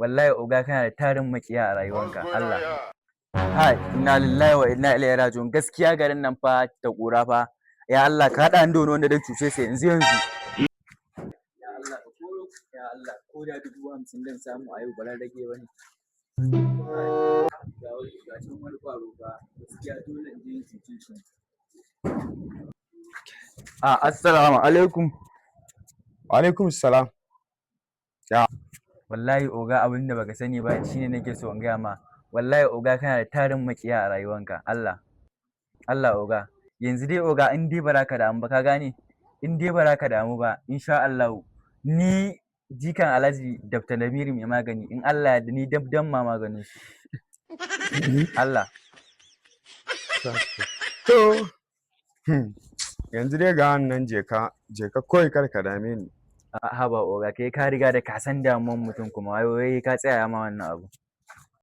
wallahi oga kana da tarin makiya a rayuwanka Allah. Hai, inna lillahi wa inna ilaihi raji'un. Gaskiya garin nan fa da ƙura fa. Ya Allah ka haɗa ni da wanda zai cuce sa yanzu yanzu. Ya Allah ka koro, ya Allah ko da 50,000 dan samu a yau ba ran rage bane. Ga can wani ƙwaro fa gaskiya dole in je in cuce shi. Assalamu alaikum. Wa alaikum salam. Ya. Wallahi oga abin da baka sani ba shine nake so in gaya ma. Wallahi oga kana da tarin makiya a rayuwanka Allah. Allah oga. Yanzu dai oga in dai ba ka damu ba ka gane? In dai ba ka damu ba insha Allah ni jikan Alhaji Dr. Namiru mai magani in Allah ya ni dabdan ma maganin shi. Allah. To. Yanzu dai ga wannan je ka kawai kar ka dame ni. Haba oga kai ka riga da ka san damuwan mutum kuma wai ka tsaya ma wannan abu.